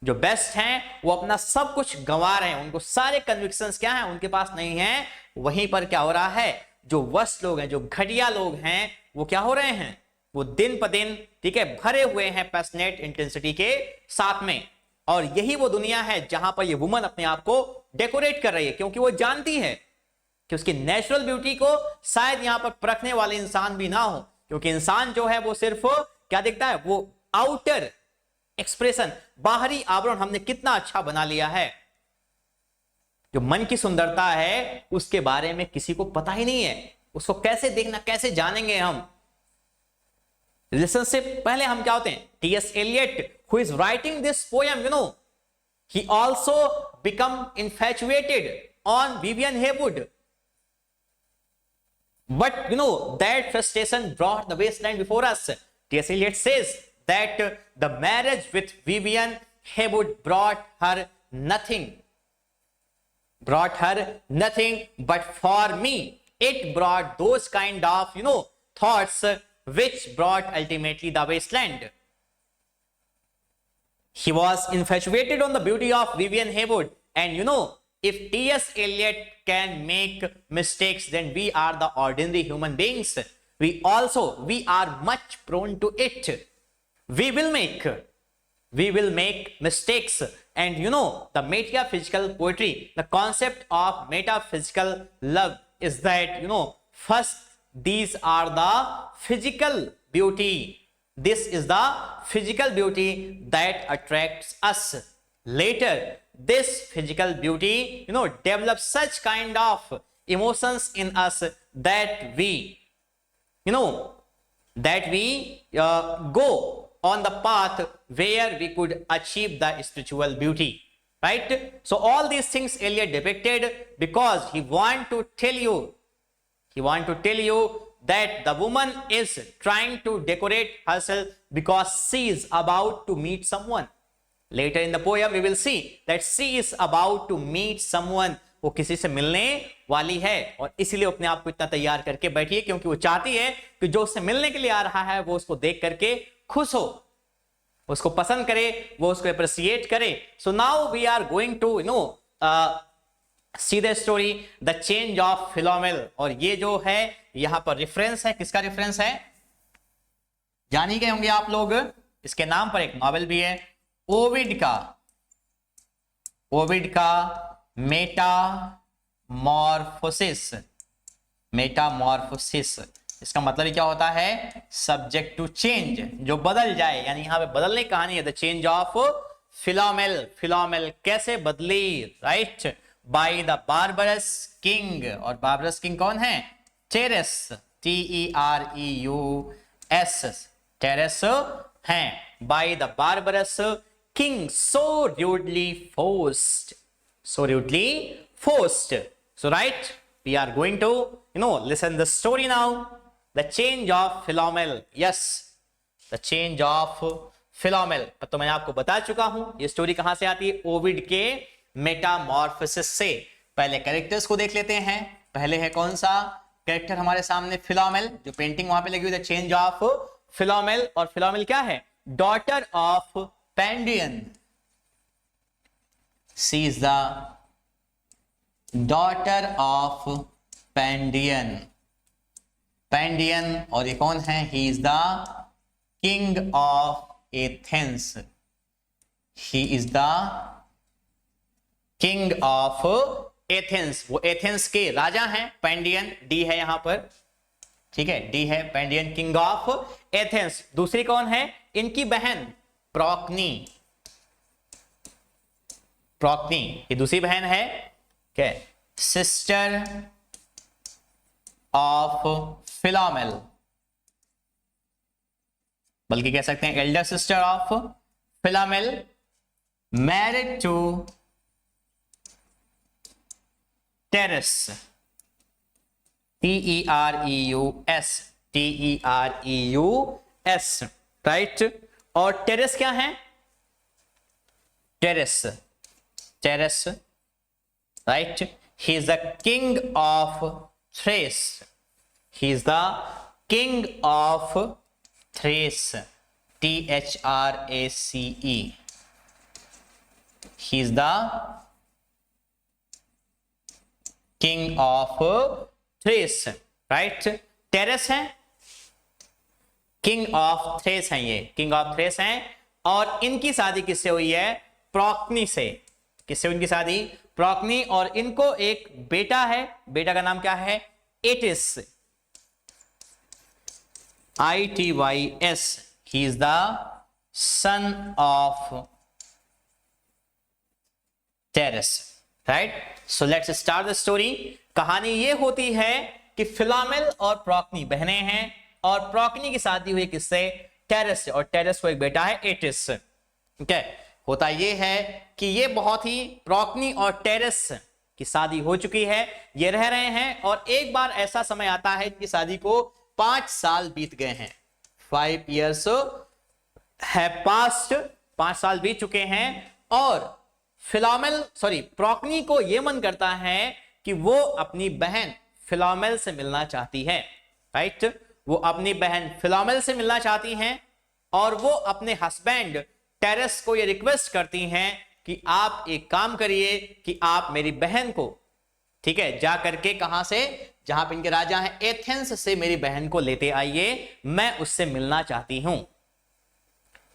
जो बेस्ट हैं वो अपना सब कुछ गंवा रहे हैं, उनको सारे कन्विक्शंस क्या हैं, उनके पास नहीं है। वहीं पर क्या हो रहा है, जो वर्स्ट लोग हैं, जो घटिया लोग हैं, वो क्या हो रहे हैं, वो दिन प दिन भरे हुए हैं पैशनेट इंटेंसिटी के साथ में। और यही वो दुनिया है जहां पर ये वुमन अपने आप को डेकोरेट कर रही है, क्योंकि वो जानती है कि उसकी नेचुरल ब्यूटी को शायद यहां पर परखने वाले इंसान भी ना हो, क्योंकि इंसान जो है वो सिर्फ क्या दिखता है, वो आउटर एक्सप्रेशन, बाहरी आवरण हमने कितना अच्छा बना लिया है। जो मन की सुंदरता है उसके बारे में किसी को पता ही नहीं है, उसको कैसे देखना, कैसे जानेंगे हम। रिलेशनशिप पहले हम क्या होते हैं, T S Eliot who is writing this poem, he also become infatuated on Vivian Haywood, but that frustration brought the wasteland before us. T.S. Eliot says that the marriage with Vivian Haywood brought her nothing, but for me it brought those kind of thoughts which brought ultimately the wasteland. He was infatuated on the beauty of Vivian Haywood, and if T.S. Eliot can make mistakes, then we are the ordinary human beings. We are much prone to it. We will make mistakes. And the metaphysical poetry, the concept of metaphysical love is that, first, these are the physical beauty. This is the physical beauty that attracts us. Later, this physical beauty, develops such kind of emotions in us that we, that we go on the path where we could achieve the spiritual beauty, right? So all these things Eliot depicted because he want to tell you that the woman is trying to decorate herself because she is about to meet someone. Later in the poem we will see that she is about to meet someone. वो किसी से मिलने वाली है और इसीलिए अपने आप को इतना तैयार करके बैठी है क्योंकि वो चाहती है कि जो उससे मिलने के लिए आ रहा है वो उसको देख करके खुश हो, उसको पसंद करे, वो उसको अप्रिशिएट करे. So now we are going to see the story the change of Philomel. और ये जो है यहां पर रेफरेंस है, किसका रेफरेंस है जान ही गए होंगे आप लोग. इसके नाम पर एक नॉवेल भी है, ओविड का मेटामॉर्फोसिस. इसका मतलब क्या होता है, सब्जेक्ट टू चेंज, जो बदल जाए. यानी यहां पे बदलने की कहानी है. द चेंज ऑफ फिलोमेल कैसे बदली, राइट, बाय द बार्बरस किंग. और बार्बरस किंग कौन है, टेरेस, TEREUS, टेरेस हैं. By the बार्बरस king so rudely forced. So right, we are going to listen the story now. The change of Philomel. Yes, the change of Philomel. तो मैंने आपको बता चुका हूं ये स्टोरी कहां से आती है, ओविड के मेटामॉर्फोसिस से. पहले कैरेक्टर्स को देख लेते हैं. पहले है कौन सा कैरेक्टर हमारे सामने, फिलोमेल, जो पेंटिंग वहां पे लगी हुई है, चेंज ऑफ फिलोमेल. और फिलोमेल क्या है, daughter of Pandion. She is the daughter of Pandion. और ये कौन है, he is the king of Athens. He is the king of Athens. वो एथेंस के राजा हैं. पैंडियन, डी है यहां पर, ठीक है, डी है पैंडियन, किंग ऑफ एथेंस. दूसरी कौन है, इनकी बहन प्रोक्नी. ये दूसरी बहन है, क्या, सिस्टर ऑफ फिलोमेल, बल्कि कह सकते हैं elder sister of Philomel, married to Tereus, TEREUS, right. और टेरेस क्या है, Tereus, right, he is the king of Thrace. He is the king of Thrace, THRACE. He is the king of Thrace, right. Terrace है, किंग ऑफ थ्रेस है, ये किंग ऑफ थ्रेस हैं. और इनकी शादी किससे हुई है, प्रोक्नी से. किससे उनकी शादी, प्रोक्नी. और इनको एक बेटा है, बेटा का नाम क्या है, एटिस, ITYS. He is the son of terrace, right. So let's start the story. कहानी ये होती है कि फिलोमेल और प्रोक्नी बहनें हैं और प्रोक्नी की शादी हुई किससे, टेरेस से. और टेरेस को एक बेटा है, एटिस. ओके, होता यह है कि ये बहुत ही, प्रोक्नी और टेरेस की शादी हो चुकी है, ये रह रहे हैं. और एक बार ऐसा समय आता है कि शादी को 5 साल बीत गए हैं. 5 years have passed, 5 साल बीत चुके हैं. और प्रोक्नी को यह मन करता है कि वो अपनी बहन फिलोमेल से मिलना चाहती है, राइट. वो अपनी बहन फिलोमेल से मिलना चाहती हैं और वो अपने हस्बैंड टेरेस को ये रिक्वेस्ट करती हैं कि आप एक काम करिए कि आप मेरी बहन को, ठीक है, जा करके कहां से, जहां पे इनके राजा हैं, एथेंस से मेरी बहन को लेते आइए, मैं उससे मिलना चाहती हूं.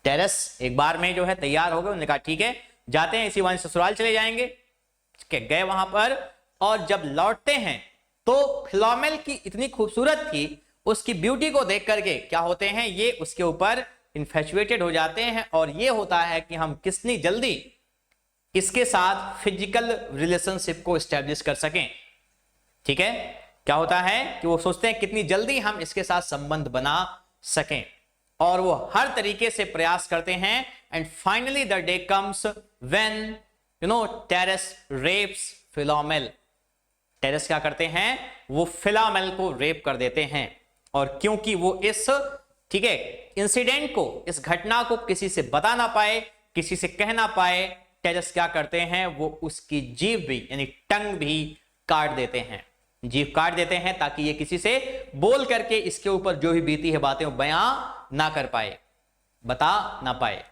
टेरेस एक बार में जो है तैयार हो गए. उन्होंने कहा ठीक है, जाते हैं, इसी वहां ससुराल चले जाएंगे. गए वहां पर और जब लौटते हैं तो फिलोमेल की इतनी खूबसूरत थी, उसकी ब्यूटी को देख करके क्या होते हैं, ये उसके ऊपर इन्फेचुएटेड हो जाते हैं. और ये होता है कि हम कितनी जल्दी इसके साथ फिजिकल रिलेशनशिप को एस्टेब्लिश कर सकें. ठीक है, क्या होता है कि वो सोचते हैं कितनी जल्दी हम इसके साथ संबंध बना सकें, और वो हर तरीके से प्रयास करते हैं। And finally the day comes when Tereus rapes Philomel. Tereus क्या करते हैं, वो फिलोमेल को रेप कर देते हैं, और क्योंकि वो इस ठीक है इंसिडेंट को, इस घटना को किसी से बता ना पाए, किसी से कह ना पाए, टेरेस क्या करते हैं, वो उसकी जीभ भी यानी टंग भी काट देते हैं, जीभ काट देते हैं, ताकि ये किसी से बोल करके इसके ऊपर जो भी बीती है बातें वो बयां ना कर पाए, बता ना पाए।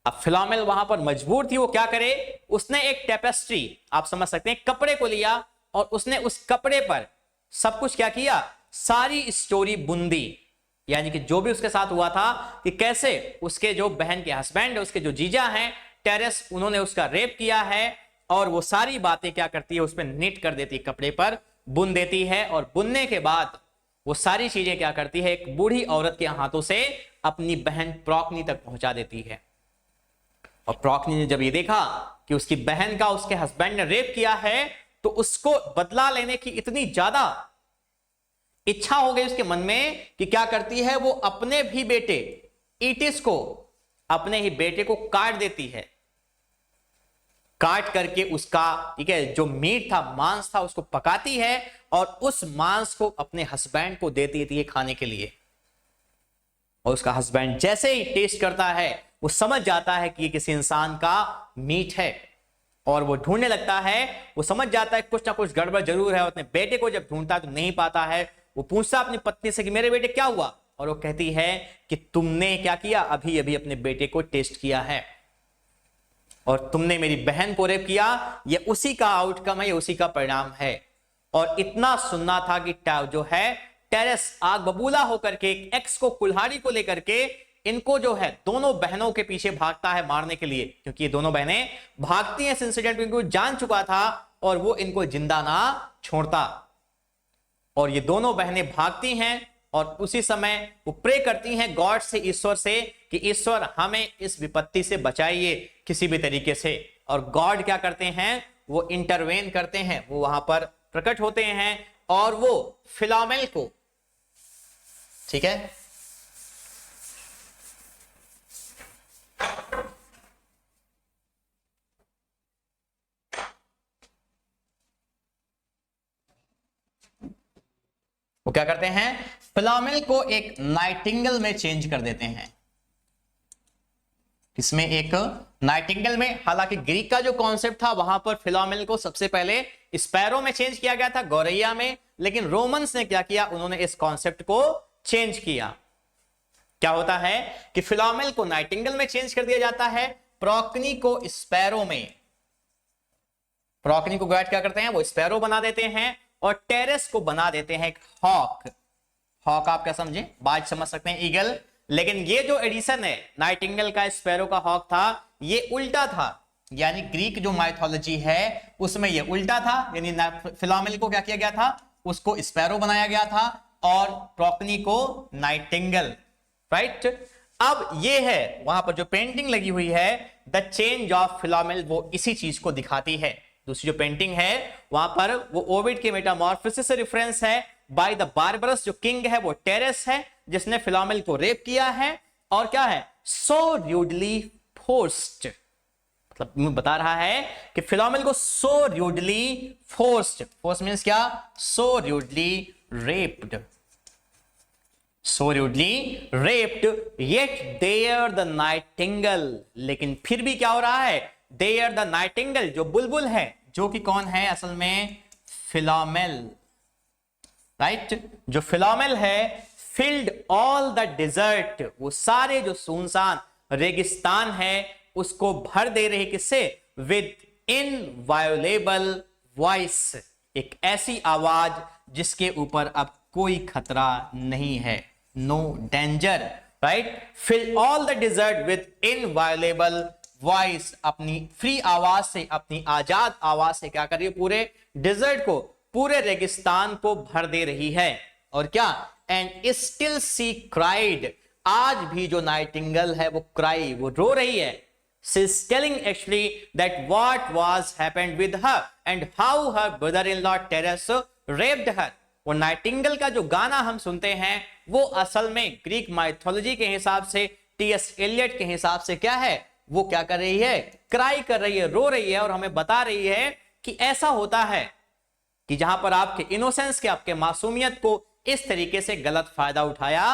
अब फिलोमेल वहां पर मजबूर थी, वो क्या करे, उसने एक टेपेस्ट्री, आप समझ सकते हैं, कपड़े को लिया और उसने उस कपड़े पर सब कुछ क्या किया, सारी स्टोरी बुंदी, यानी कि जो भी उसके साथ हुआ था, कि कैसे उसके जो बहन के हस्बैंड, उसके जो जीजा हैं टेरेस, उन्होंने उसका रेप किया है, और वो सारी बातें क्या करती है, उसमें निट कर देती है, कपड़े पर बुन देती है, और बुनने के बाद वो सारी चीजें क्या करती है, एक बूढ़ी औरत के हाथों से अपनी बहन प्रोक्नी तक पहुंचा देती है। और प्रोक्नी ने जब ये देखा कि उसकी बहन का उसके हस्बैंड ने रेप किया है, तो उसको बदला लेने की इतनी ज्यादा इच्छा हो गई उसके मन में कि क्या करती है, वो अपने भी बेटे ईटिस को, अपने ही बेटे को काट देती है, काट करके उसका ठीक है जो मीट था, मांस था, उसको पकाती है, और उस मांस को अपने हस्बैंड को देती थी खाने के लिए। और उसका हस्बैंड जैसे ही टेस्ट करता है, वो समझ जाता है कि ये किसी इंसान का मीट है, और वो ढूंढने लगता है, वो समझ जाता है कुछ ना कुछ गड़बड़ जरूर है, और अपने बेटे को जब ढूंढता है तो नहीं पाता है। वो पूछता अपनी पत्नी से कि मेरे बेटे क्या हुआ, और वो कहती है कि तुमने क्या किया, अभी अभी अपने बेटे को टेस्ट किया है, और तुमने मेरी बहन को रेप किया, ये उसी का आउटकम है, ये उसी का परिणाम है। और इतना सुनना था कि जो है टेरेस आग बबूला होकर के एक्स को, कुल्हाड़ी को लेकर के इनको जो है दोनों बहनों के पीछे भागता है मारने के लिए, क्योंकि ये दोनों बहनें भागती हैं इस इंसिडेंट में, इनको जान चुका था, और वो इनको जिंदा ना छोड़ता। और ये दोनों बहनें भागती हैं, और उसी समय वो प्रे करती हैं गॉड से, ईश्वर से, कि ईश्वर हमें इस विपत्ति से बचाइए किसी भी तरीके से। और गॉड क्या करते हैं, वो इंटरवेन करते हैं, वो वहां पर प्रकट होते हैं, और वो फिलोमेल को ठीक है वो क्या करते हैं, फिलोमेल को एक नाइटिंगेल में चेंज कर देते हैं। इसमें एक नाइटिंगेल में, हालांकि ग्रीक का जो कॉन्सेप्ट था वहां पर फिलोमेल को सबसे पहले स्पैरो में चेंज किया गया था, गौरैया में, लेकिन रोमन्स ने क्या किया, उन्होंने इस कॉन्सेप्ट को चेंज किया। क्या होता है कि फिलोमेल को नाइटिंगेल में चेंज कर दिया जाता है, प्रोक्नी को स्पैरो में, प्रोक्नी को गॉड क्या करते हैं, वो स्पैरो बना देते हैं, और टेरेस को बना देते हैं एक हॉक। हॉक आप क्या समझे, बाज समझ सकते हैं, ईगल। लेकिन ये जो एडिशन है नाइटिंगेल का स्पैरो का हॉक था, ये उल्टा था, यानी ग्रीक जो माइथोलॉजी है उसमें ये उल्टा था, यानी फिलोमेल को क्या किया गया था, उसको स्पैरो बनाया गया था, और प्रोक्नी को नाइटिंगेल, राइट। अब ये है वहां पर जो पेंटिंग लगी हुई है, द चेंज ऑफ फिलोमेल, वो इसी चीज को दिखाती है। दूसरी जो पेंटिंग है वहां पर वो ओविड के मेटामॉर्फोसिस से रेफरेंस है, बाय द बारबरस, जो किंग है वो टेरेस है, जिसने फिलोमेल को रेप किया है, और क्या है, सो र्यूडली फोर्स्ड, मतलब बता रहा है कि फिलोमेल को so rudely forced, force means क्या, so rudely raped, so rudely raped, yet there the nightingale, लेकिन फिर भी क्या हो रहा है, there the nightingale, जो बुलबुल है, जो कि कौन है असल में, फिलोमेल, राइट, जो फिलोमेल है, filled all the desert, वो सारे जो सुनसान रेगिस्तान है उसको भर दे रही, किससे, with inviolable voice, एक ऐसी आवाज जिसके ऊपर अब कोई खतरा नहीं है, no danger, right. Fill all the desert with inviolable voice, अपनी फ्री आवाज से, अपनी आजाद आवाज से क्या कर रही है, पूरे डिजर्ट को, पूरे रेगिस्तान को भर दे रही है। और क्या, एंड स्टिल सी क्राइड, आज भी जो नाइटिंगेल है वो क्राई, वो रो रही है, she is telling actually that what was happened with her and how her brother in law Tereus raped her, वो नाइटिंगेल का जो गाना हम सुनते हैं वो असल में ग्रीक माइथोलॉजी के हिसाब से, टीएस एलियट के हिसाब से क्या है, वो क्या कर रही है, क्राई कर रही है, रो रही है और हमें बता रही है कि ऐसा होता है कि जहां पर आपके इनोसेंस के, आपके मासूमियत को इस तरीके से गलत फायदा उठाया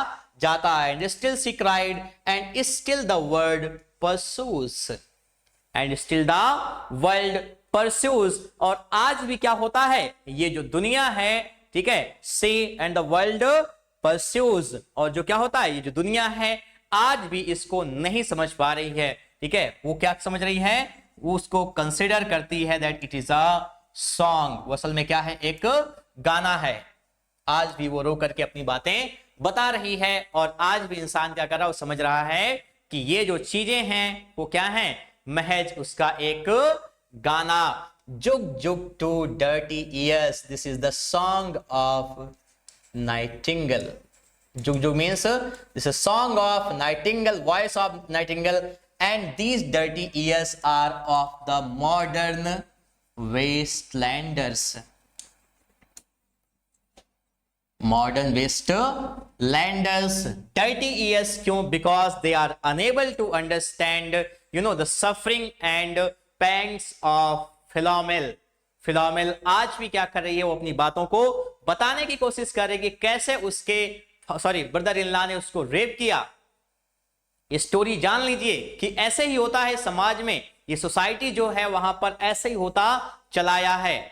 जाता है। And still she cried and still the world pursues, and still the world pursues. और आज भी क्या होता है, ये जो दुनिया है, ठीक है, सी एंड द वर्ल्ड परस्यूज, और जो क्या होता है, ये जो दुनिया है आज भी इसको नहीं समझ पा रही है, ठीक है। वो क्या समझ रही है, वो उसको कंसिडर करती है that it is a song, वो असल में क्या है, एक गाना है। आज भी वो रो करके अपनी बातें बता रही है और आज भी इंसान क्या कर रहा है, वो समझ रहा है कि ये जो चीजें हैं वो क्या हैं, महज उसका एक गाना। Jug jug to dirty ears, this is the song of nightingale. Jug jug means this is song of nightingale, voice of nightingale, and these dirty ears are of the modern wastelanders. Modern wastelanders dirty ears क्यों, because they are unable to understand the suffering and pangs of Philomel. Philomel आज भी क्या कर रही है, वो अपनी बातों को बताने की कोशिश कर रही है कि कैसे उसके ब्रदर इन लॉ ने उसको रेप किया। ये स्टोरी जान लीजिए कि ऐसे ही होता है समाज में, ये सोसाइटी जो है वहां पर ऐसे ही होता चलाया है।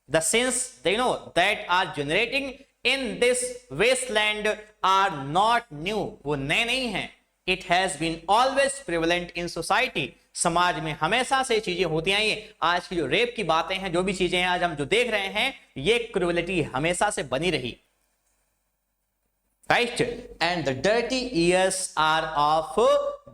The sins they know that are generating in this wasteland are not new, वो नए नहीं हैं। It has been always prevalent in society, समाज में हमेशा से चीजें होती आई हैं। आज की जो रेप की बातें हैं, जो भी चीजें हैं आज हम जो देख रहे हैं, ये क्रूरलिटी हमेशा से बनी रही, right. And the dirty ears are of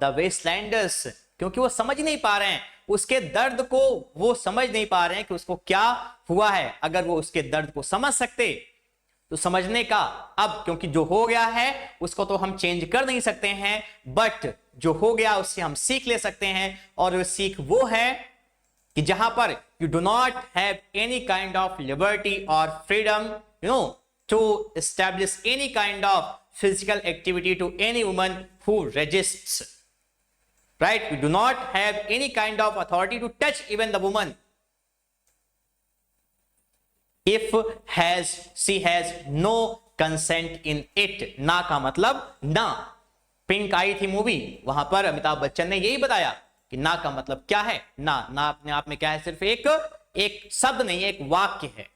the wastelanders, क्योंकि वो समझ नहीं पा रहे हैं उसके दर्द को, वो समझ नहीं पा रहे हैं कि उसको क्या हुआ है। अगर वो उसके दर्द को समझ सकते तो समझने का, अब क्योंकि जो हो गया है उसको तो हम चेंज कर नहीं सकते हैं, बट जो हो गया उससे हम सीख ले सकते हैं। और वो सीख वो है कि जहां पर you do not have any kind of liberty और freedom to establish any kind of physical activity to any woman who resists, right? We do not have any kind of authority to touch even the woman if she has no consent in it। ना का मतलब ना। पिंक आई थी मूवी, वहां पर अमिताभ बच्चन ने यही बताया कि ना का मतलब क्या है, ना अपने आप में क्या है, सिर्फ एक शब्द नहीं, एक वाक्य है।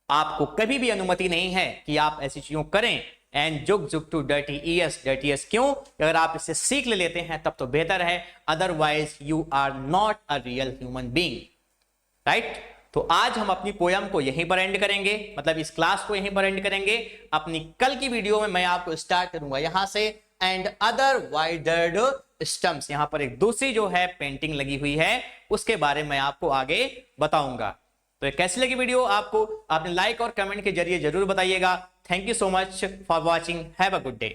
आपको कभी भी अनुमति नहीं है कि आप ऐसी चीजों करें। एंड जुग जुग टू डर्टी ईयर्स क्यों, अगर आप इसे सीख ले लेते हैं तब तो बेहतर है, otherwise you are not a real human being, right. तो आज हम अपनी पोयम को यहीं पर एंड करेंगे, मतलब इस क्लास को यहीं पर एंड करेंगे। अपनी कल की वीडियो में मैं आपको स्टार्ट करूंगा यहां से, एंड अदर वाइडर्ड स्टम्प्स, यहां पर एक दूसरी जो है पेंटिंग लगी हुई है, उसके बारे में आपको आगे बताऊंगा। तो कैसी लगी वीडियो आपको, आपने लाइक और कमेंट के जरिए जरूर बताइएगा। Thank you so much for watching, have a good day.